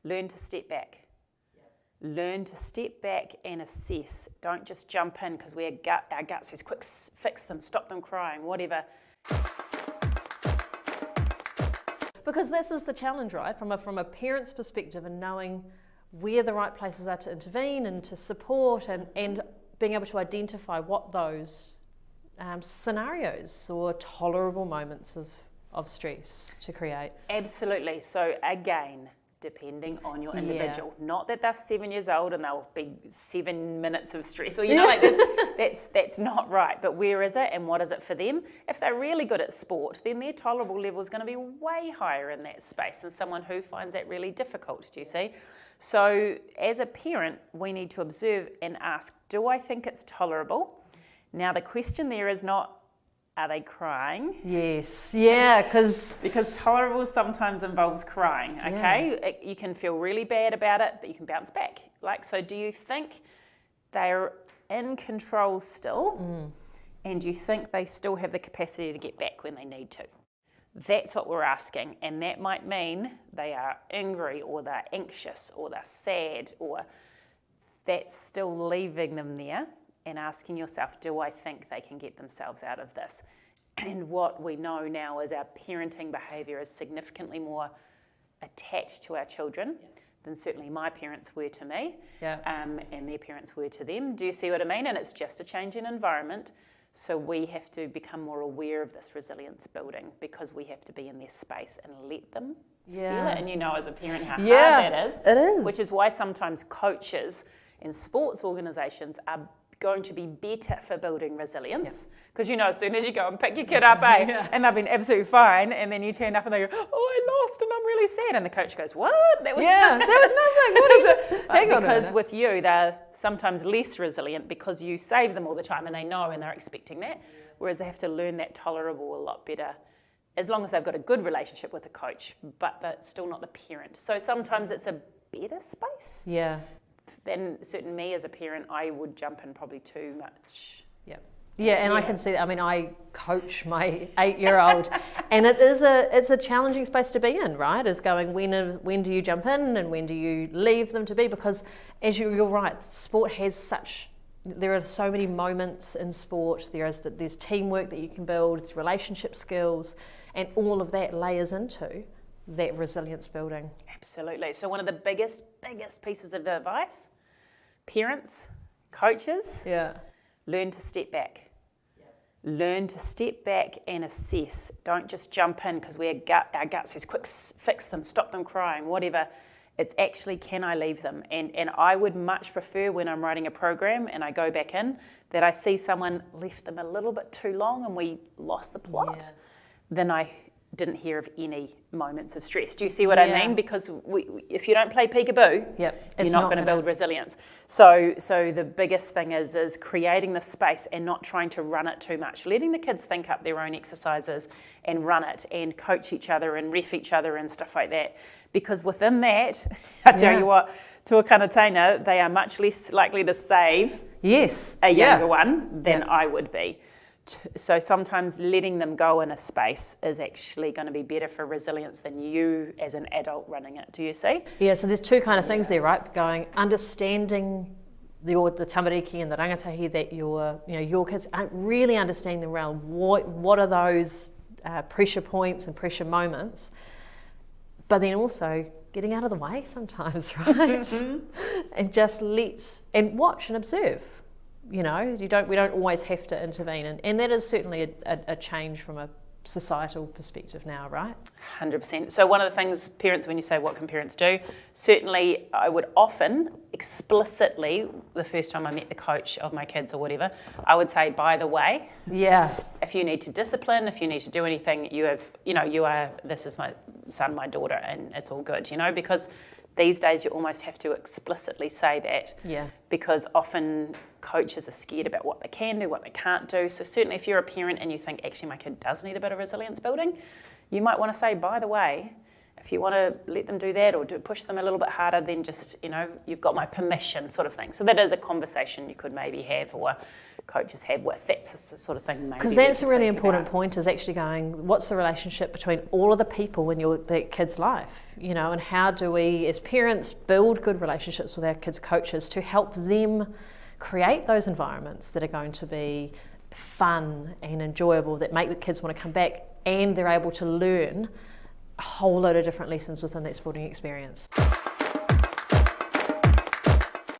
Learn to step back. Learn to step back and assess. Don't just jump in because our gut says, quick, fix them, stop them crying, whatever. Because this is the challenge, right? From a parent's perspective, and knowing where the right places are to intervene and to support, and being able to identify what those scenarios or tolerable moments of stress to create. Absolutely. So again, depending on your individual. Not that they're 7 years old and they'll be 7 minutes of stress, or like this. That's not right. But where is it and what is it for them? If they're really good at sport, then their tolerable level is going to be way higher in that space than someone who finds that really difficult, do you see? So as a parent, we need to observe and ask, do I think it's tolerable? Now the question there is not, are they crying? Yes, yeah, because tolerable sometimes involves crying, okay? You can feel really bad about it, but you can bounce back. So do you think they're in control still? And do you think they still have the capacity to get back when they need to? That's what we're asking, and that might mean they are angry, or they're anxious, or they're sad, or that's still leaving them there. And asking yourself, do I think they can get themselves out of this? And what we know now is our parenting behaviour is significantly more attached to our children than certainly my parents were to me, and their parents were to them. Do you see what I mean? And it's just a change in environment. So we have to become more aware of this resilience building, because we have to be in their space and let them feel it. And as a parent how hard that is. It is. Which is why sometimes coaches in sports organisations are going to be better for building resilience, because as soon as you go and pick your kid up and they've been absolutely fine, and then you turn up and they go, I lost and I'm really sad, and the coach goes, what? That was nothing. What is it? Hang on, because with you they're sometimes less resilient because you save them all the time and they know and they're expecting that, whereas they have to learn that tolerable a lot better as long as they've got a good relationship with the coach, but that's still not the parent. So sometimes it's a better space. Then certainly me as a parent, I would jump in probably too much. I can see that. I mean, I coach my 8-year-old, and it's a challenging space to be in, right? Is going, when do you jump in and when do you leave them to be? Because as you're right, sport has there are so many moments in sport. There's teamwork that you can build, it's relationship skills, and all of that layers into that resilience building. Absolutely. So one of the biggest pieces of advice, parents, coaches, learn to step back. Learn to step back and assess. Don't just jump in because our gut says, quick, fix them, stop them crying, whatever. It's actually, can I leave them? And I would much prefer, when I'm writing a program and I go back in, that I see someone left them a little bit too long and we lost the plot, than I didn't hear of any moments of stress. Do you see what I mean? Because if you don't play peekaboo, you're not going to build resilience. So the biggest thing is creating the space and not trying to run it too much. Letting the kids think up their own exercises and run it and coach each other and ref each other and stuff like that. Because within that, I tell you what, to a kanataina, they are much less likely to save a younger one than I would be. So sometimes letting them go in a space is actually going to be better for resilience than you as an adult running it. Do you see? Yeah, so there's two kind of things there, right? Understanding the tamariki and the rangatahi that your kids aren't really understanding the realm. What are those pressure points and pressure moments? But then also getting out of the way sometimes, right? And just and watch and observe. We don't always have to intervene, and that is certainly a change from a societal perspective now, right? 100%. So one of the things parents, when you say what can parents do, certainly I would often explicitly, the first time I met the coach of my kids or whatever, I would say, by the way, if you need to discipline, if you need to do anything, this is my son, my daughter, and it's all good, because these days you almost have to explicitly say that, because often coaches are scared about what they can do, what they can't do. So certainly if you're a parent and you think, actually my kid does need a bit of resilience building, you might want to say, by the way, if you want to let them do that or push them a little bit harder, then just, you've got my permission, sort of thing. So that is a conversation you could maybe have, or coaches have with. That's the sort of thing. Because that's a really important point, is actually going, what's the relationship between all of the people in that kid's life, you know, and how do we as parents build good relationships with our kids' coaches to help them create those environments that are going to be fun and enjoyable, that make the kids want to come back, and they're able to learn a whole load of different lessons within that sporting experience.